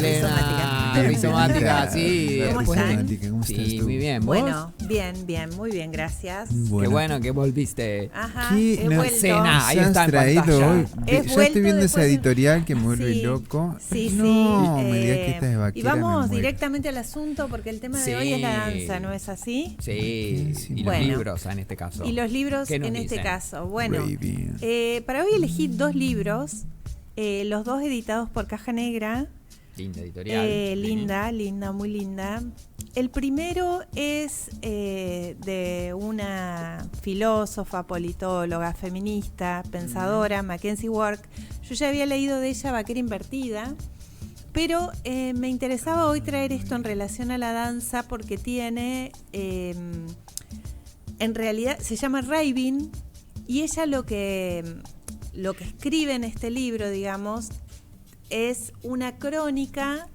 Selena Rizomática, sí. ¿Cómo están? ¿Cómo estás Sí, tú? muy bien. ¿Vos? Bueno, bien, muy bien, gracias. Qué bueno que volviste. Ajá, ¿Qué he vuelto. Cena, ahí has está en traído pantalla. hoy? He Ya estoy vuelto viendo esa después de- editorial que me vuelve Sí, loco. Sí, No, sí. me digas que esta es vaquera. Y vamos me muero. directamente al asunto porque el tema de hoy es la danza, ¿no es así? Sí, Buenísimo. y los Bueno. libros en este caso. Y los libros ¿Qué nos en este dicen? caso. Bueno, Baby. para hoy elegí 2 libros, los 2 editados por Caja Negra. Linda editorial. Linda, muy linda. El primero es de una filósofa, politóloga, feminista, pensadora, Mackenzie Ward. Yo ya había leído de ella Vaquera Invertida, pero me interesaba hoy traer esto en relación a la danza porque tiene, en realidad se llama Raving, y ella lo que escribe en este libro, digamos, es una crónica,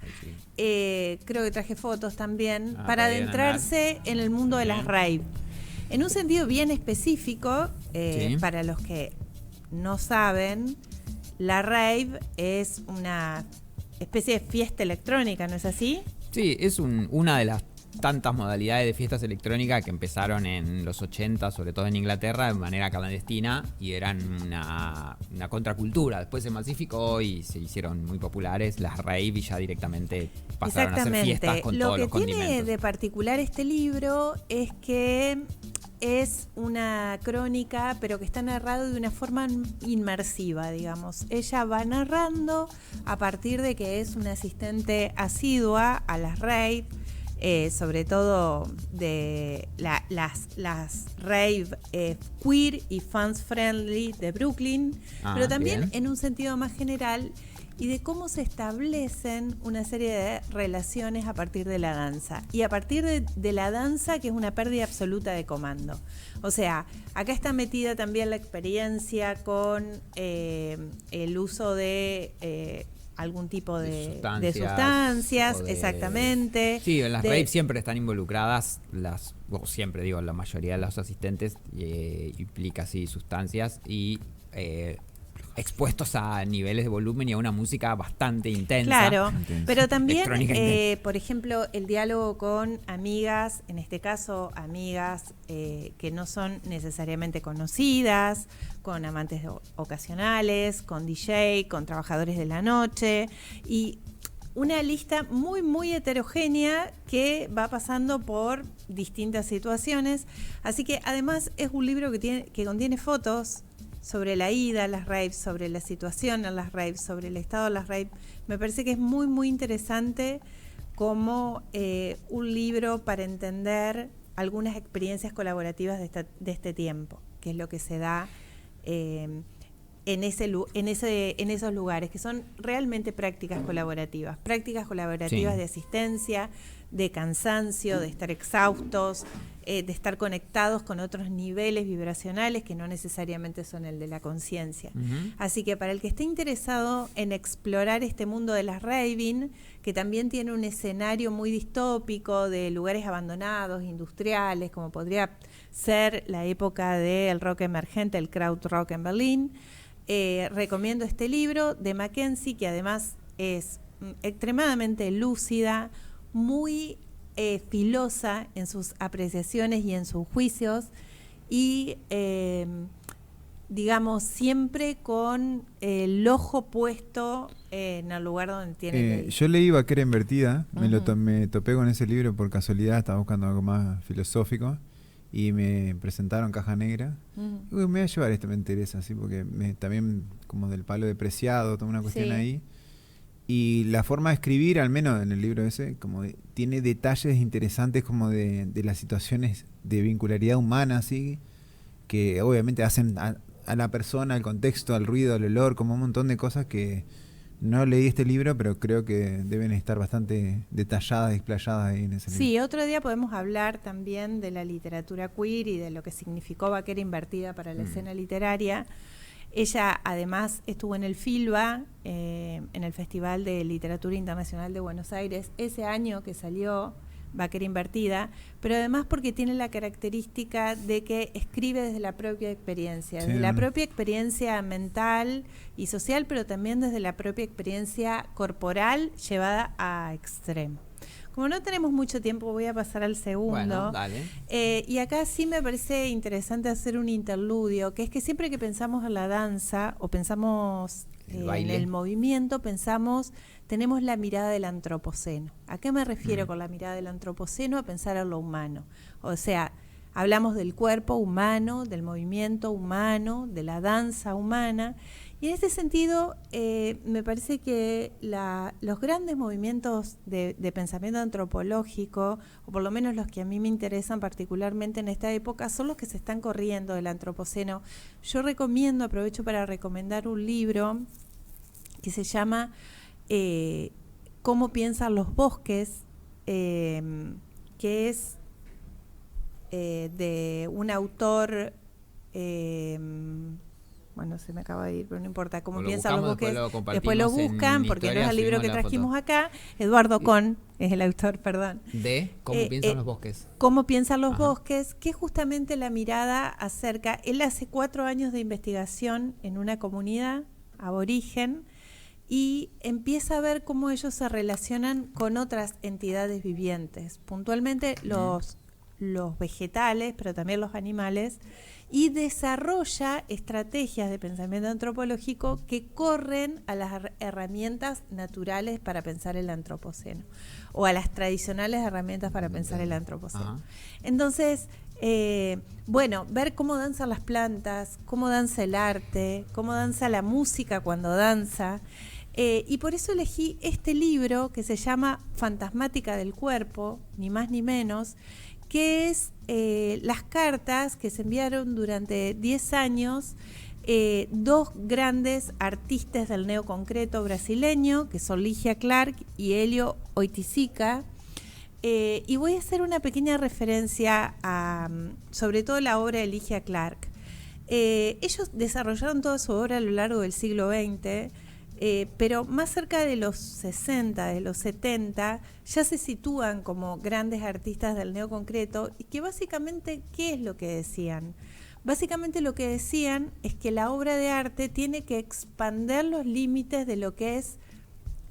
creo que traje fotos también, para adentrarse en el mundo de las rave. En un sentido bien específico, Sí. para los que no saben, la rave es una especie de fiesta electrónica, ¿no es así? Sí, es una de las tantas modalidades de fiestas electrónicas que empezaron en los 80, sobre todo en Inglaterra, de manera clandestina, y eran una contracultura. Después se masificó y se hicieron muy populares las rave, y ya directamente pasaron a ser fiestas con todos los Lo que tiene condimentos. de particular este libro es que es una crónica, pero que está narrado de una forma inmersiva, digamos. Ella va narrando a partir de que es una asistente asidua a las rave, sobre todo de las rave queer y fans friendly de Brooklyn, pero también bien. en un sentido más general, y de cómo se establecen una serie de relaciones a partir de la danza. Y a partir de la danza, que es una pérdida absoluta de comando. O sea, acá está metida también la experiencia con el uso de algún tipo de sustancias, exactamente. Sí, en las raves siempre están involucradas, siempre digo, la mayoría de los asistentes implica sí sustancias y expuestos a niveles de volumen y a una música bastante intensa. Claro, pero también, intensa. por ejemplo, el diálogo con amigas, en este caso amigas que no son necesariamente conocidas, con amantes ocasionales, con DJ, con trabajadores de la noche, y una lista muy, muy heterogénea que va pasando por distintas situaciones. Así que además es un libro que contiene fotos sobre la ida a las raves, sobre la situación en las raves, sobre el estado de las raves. Me parece que es muy, muy interesante como un libro para entender algunas experiencias colaborativas de este tiempo, que es lo que se da en esos lugares, que son realmente prácticas colaborativas sí, de asistencia, de cansancio, de estar exhaustos, de estar conectados con otros niveles vibracionales que no necesariamente son el de la conciencia. Uh-huh. Así que para el que esté interesado en explorar este mundo de las raving, que también tiene un escenario muy distópico de lugares abandonados, industriales, como podría ser la época del rock emergente, el krautrock en Berlín, recomiendo este libro de Mackenzie, que además es extremadamente lúcida, muy filosa en sus apreciaciones y en sus juicios, y digamos siempre con el ojo puesto en el lugar donde tiene que ir. Yo leí Vaquera Invertida, Uh-huh. me topé con ese libro por casualidad, estaba buscando algo más filosófico y me presentaron Caja Negra. Uh-huh. Uy, me voy a llevar esto, me interesa, ¿sí? Porque también como del palo de Preciado, toda una cuestión Sí. ahí. Y la forma de escribir, al menos en el libro ese, como tiene detalles interesantes como de las situaciones de vincularidad humana, ¿sí? Que obviamente hacen a la persona, al contexto, al ruido, al olor, como un montón de cosas que no leí este libro, pero creo que deben estar bastante detalladas y explayadas ahí en ese libro. Sí, otro día podemos hablar también de la literatura queer y de lo que significó Vaquera Invertida para la escena literaria. Ella además estuvo en el FILBA, en el Festival de Literatura Internacional de Buenos Aires, ese año que salió vaquera invertida, pero además porque tiene la característica de que escribe desde la propia experiencia, desde la propia experiencia mental y social, pero también desde la propia experiencia corporal llevada a extremo. Como no tenemos mucho tiempo, voy a pasar al segundo. Bueno, dale. Y acá sí me parece interesante hacer un interludio, que es que siempre que pensamos en la danza o pensamos en el movimiento, tenemos la mirada del antropoceno. ¿A qué me refiero con la mirada del antropoceno? A pensar en lo humano. O sea, hablamos del cuerpo humano, del movimiento humano, de la danza humana. Y en este sentido, me parece que los grandes movimientos de pensamiento antropológico, o por lo menos los que a mí me interesan particularmente en esta época, son los que se están corriendo del antropoceno. Yo aprovecho para recomendar un libro que se llama ¿Cómo piensan los bosques?, que es de un autor... bueno, se me acaba de ir, pero no importa. ¿Cómo piensan los bosques? Después lo buscan, porque no es el libro que trajimos acá. Eduardo Kohn es el autor, perdón. ¿De cómo piensan los bosques? ¿Cómo piensan los bosques? Que es justamente la mirada acerca... Él hace 4 años de investigación en una comunidad aborigen y empieza a ver cómo ellos se relacionan con otras entidades vivientes, puntualmente los vegetales, pero también los animales, y desarrolla estrategias de pensamiento antropológico que corren a las herramientas naturales para pensar el antropoceno, o a las tradicionales herramientas para pensar el antropoceno. Entonces, ver cómo danzan las plantas, cómo danza el arte, cómo danza la música cuando danza, y por eso elegí este libro que se llama Fantasmática del Cuerpo, ni más ni menos, que es las cartas que se enviaron durante 10 años 2 grandes artistas del neoconcreto brasileño, que son Ligia Clark y Helio Oiticica. Y voy a hacer una pequeña referencia a, sobre todo, la obra de Ligia Clark. Ellos desarrollaron toda su obra a lo largo del siglo XX, pero más cerca de los 60, de los 70, ya se sitúan como grandes artistas del neoconcreto, y que básicamente, ¿qué es lo que decían? Básicamente lo que decían es que la obra de arte tiene que expander los límites de lo que es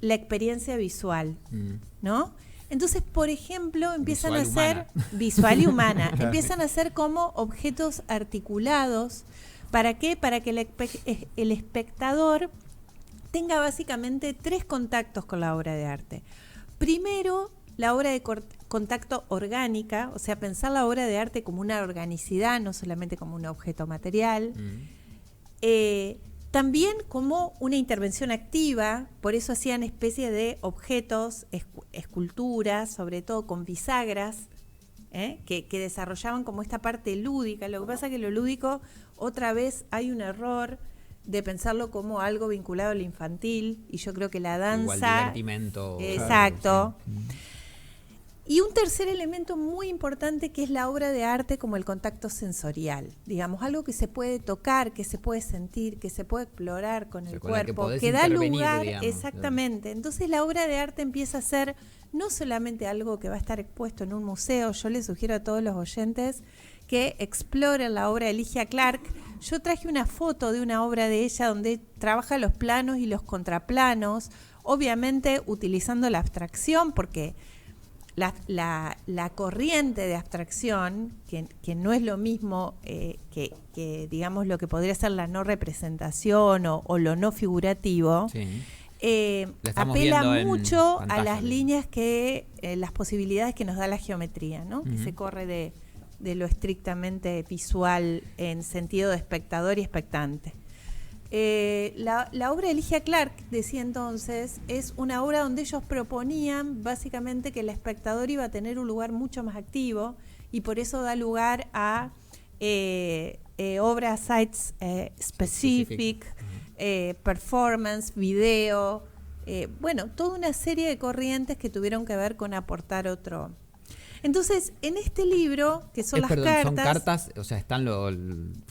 la experiencia visual, ¿no? Entonces, por ejemplo, empiezan a ser visual y humana, empiezan a ser como objetos articulados. ¿Para qué? Para que el espectador tenga básicamente 3 contactos con la obra de arte. Primero, la obra de contacto orgánica, o sea, pensar la obra de arte como una organicidad, no solamente como un objeto material. También como una intervención activa, por eso hacían especie de objetos, esculturas, sobre todo con bisagras, que desarrollaban como esta parte lúdica. Lo que pasa es que lo lúdico, otra vez, hay un error de pensarlo como algo vinculado al infantil, y yo creo que la danza... Igual divertimento. Exacto. Claro, sí. Y un tercer elemento muy importante, que es la obra de arte como el contacto sensorial, digamos, algo que se puede tocar, que se puede sentir, que se puede explorar con el cuerpo, que da lugar, digamos, exactamente. Entonces la obra de arte empieza a ser no solamente algo que va a estar expuesto en un museo. Yo les sugiero a todos los oyentes que exploren la obra de Ligia Clark. Yo traje una foto de una obra de ella donde trabaja los planos y los contraplanos, obviamente utilizando la abstracción, porque la corriente de abstracción, que no es lo mismo que digamos lo que podría ser la no representación o lo no figurativo, apela mucho a las líneas las posibilidades que nos da la geometría, ¿no? Que se corre de lo estrictamente visual en sentido de espectador y expectante. La obra de Ligia Clark, decía entonces, es una obra donde ellos proponían básicamente que el espectador iba a tener un lugar mucho más activo, y por eso da lugar a obra site specific, performance, video, toda una serie de corrientes que tuvieron que ver con aportar otro. Entonces, en este libro, que son las cartas... Son cartas, o sea, están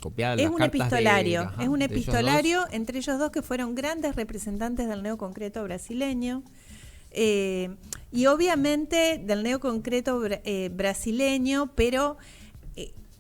copiadas las cartas. Es un epistolario entre ellos dos, que fueron grandes representantes del neoconcreto brasileño. Y obviamente del neoconcreto brasileño, pero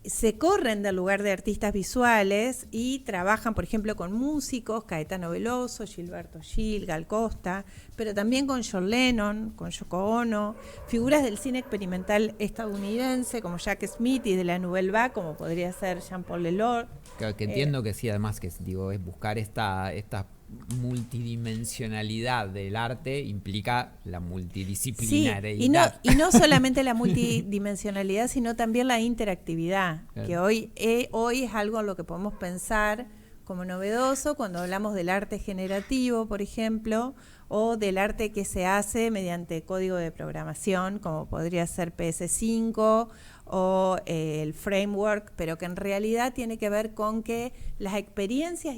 se corren del lugar de artistas visuales y trabajan, por ejemplo, con músicos, Caetano Veloso, Gilberto Gil, Gal Costa, pero también con John Lennon, con Yoko Ono, figuras del cine experimental estadounidense como Jack Smith y de la Nouvelle Vague, como podría ser Jean-Paul Lelore. Claro, que entiendo que sí, además que digo, es buscar esta multidimensionalidad del arte implica la multidisciplinariedad. Sí, y no solamente la multidimensionalidad, sino también la interactividad, claro. Que hoy es algo en lo que podemos pensar como novedoso cuando hablamos del arte generativo, por ejemplo, o del arte que se hace mediante código de programación, como podría ser PS5 o el framework, pero que en realidad tiene que ver con que las experiencias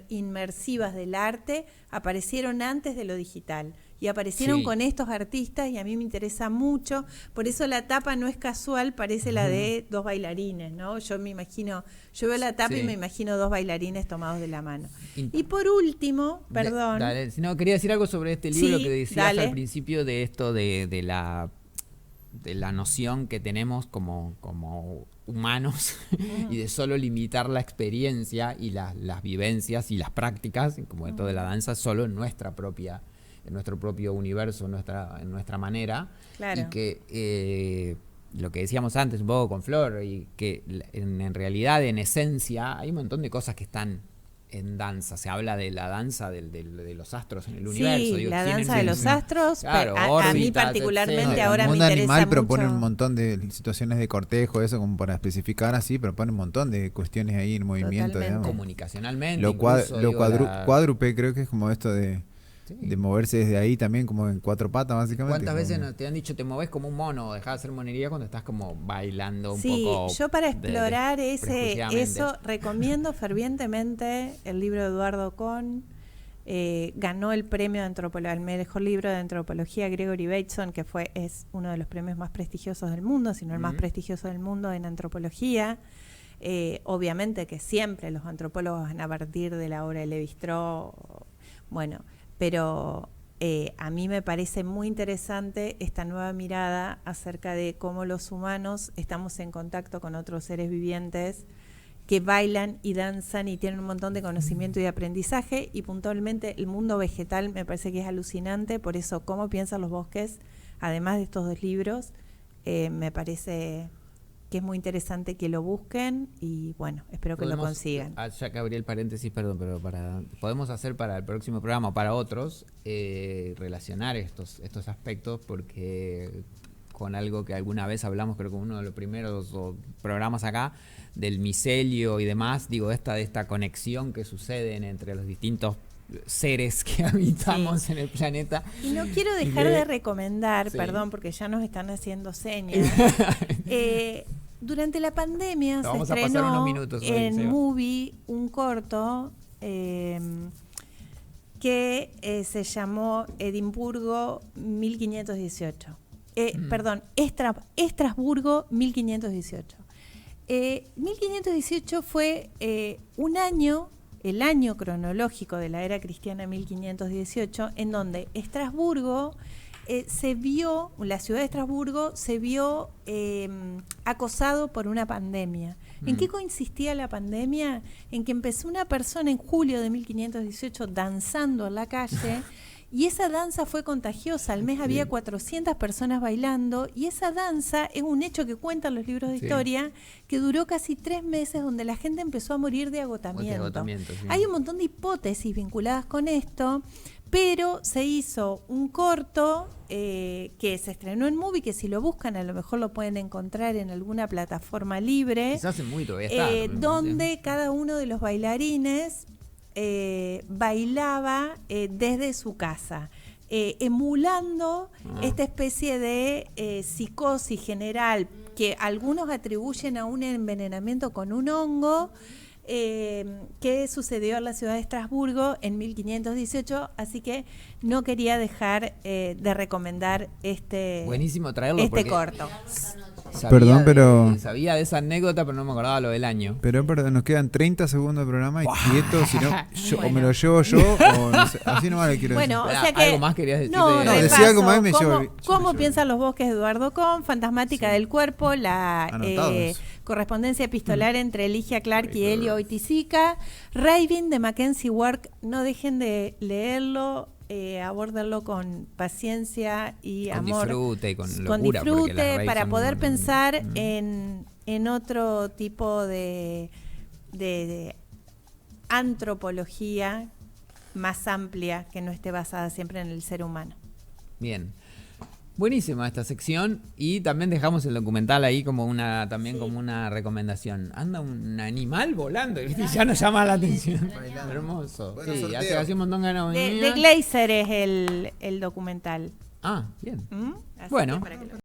inmersivas del arte aparecieron antes de lo digital y aparecieron con estos artistas, y a mí me interesa mucho, por eso la tapa no es casual, parece la de dos bailarines, ¿no? Yo veo la tapa y me imagino dos bailarines tomados de la mano. Y por último, perdón. No, quería decir algo sobre este libro que decías al principio de esto de la noción que tenemos como humanos y de solo limitar la experiencia y las vivencias y las prácticas, como de toda la danza, solo en nuestro propio universo, en nuestra manera. Claro. Y que lo que decíamos antes un poco con Flor, y que en realidad, en esencia, hay un montón de cosas que están en danza. Se habla de la danza de los astros en el universo. Sí, la danza de los astros, claro, pero a mí particularmente ahora me interesa mucho. El mundo animal propone un montón de situaciones de cortejo, eso como para especificar así, propone un montón de cuestiones ahí en movimiento. Comunicacionalmente. Lo cuádrupe creo que es como esto de moverse desde ahí también como en cuatro patas básicamente. ¿Cuántas veces te han dicho te moves como un mono, dejás de hacer monería cuando estás como bailando un poco? Sí, yo para explorar eso recomiendo fervientemente el libro de Eduardo Kohn. Ganó el premio de antropología, el mejor libro de antropología, Gregory Bateson, que es uno de los premios más prestigiosos del mundo, si no el más prestigioso del mundo en antropología. Obviamente que siempre los antropólogos van a partir de la obra de Lévi-Strauss, pero a mí me parece muy interesante esta nueva mirada acerca de cómo los humanos estamos en contacto con otros seres vivientes que bailan y danzan y tienen un montón de conocimiento y de aprendizaje, y puntualmente el mundo vegetal me parece que es alucinante. Por eso, Cómo piensan los bosques, además de estos dos libros, me parece que es muy interesante que lo busquen, y bueno, espero que lo consigan. Ya que abrí el paréntesis, perdón, pero podemos hacer para el próximo programa o para otros, relacionar estos aspectos, porque con algo que alguna vez hablamos, creo que uno de los primeros programas acá, del micelio y demás, digo, esta conexión que sucede entre los distintos seres que habitamos en el planeta. Y no quiero dejar de recomendar, perdón, porque ya nos están haciendo señas. Durante la pandemia se estrenó en Movie un corto que se llamó Edimburgo 1518. Estrasburgo 1518. 1518 fue el año cronológico de la era cristiana 1518, en donde Estrasburgo la ciudad de Estrasburgo se vio acosado por una pandemia. ¿En qué consistía la pandemia? En que empezó una persona en julio de 1518 danzando en la calle, y esa danza fue contagiosa. Al mes había 400 personas bailando, y esa danza es un hecho que cuentan los libros de historia, que duró casi 3 meses, donde la gente empezó a morir de agotamiento. Hay un montón de hipótesis vinculadas con esto, pero se hizo un corto que se estrenó en Movie, que si lo buscan a lo mejor lo pueden encontrar en alguna plataforma libre, quizás en Movie todavía está, donde cada uno de los bailarines bailaba desde su casa, emulando esta especie de psicosis general que algunos atribuyen a un envenenamiento con un hongo que sucedió en la ciudad de Estrasburgo en 1518, así que no quería dejar de recomendar buenísimo traerlo corto. Perdón, pero... Sabía de esa anécdota, pero no me acordaba lo del año. Pero perdón, nos quedan 30 segundos de programa y esto, si no, o me lo Bueno. llevo yo o no sé, así nomás lo quiero Bueno, decir. o sea que... ¿Algo más querías decir? No, No, repaso. decía algo más y me ¿Cómo, llevo- cómo me piensan los bosques de Eduardo Kohn? Fantasmática del cuerpo, la Anotado eso. correspondencia epistolar entre Ligia Clark y Elio Oiticica, Raving de Mackenzie Work, no dejen de leerlo, abórdenlo con paciencia y Con amor. disfrute y con Con locura, porque las disfrute, raves para son- poder pensar en otro tipo de antropología más amplia que no esté basada siempre en el ser humano. Bien. Buenísima esta sección y también dejamos el documental ahí como una como una recomendación. Anda un animal volando y ya nos llama la atención. Hermoso. Bueno, Sí, sorteo. hace un montón que no De venía. Glazer es el documental. Ah, bien. ¿Mm? Así Bueno. que para que lo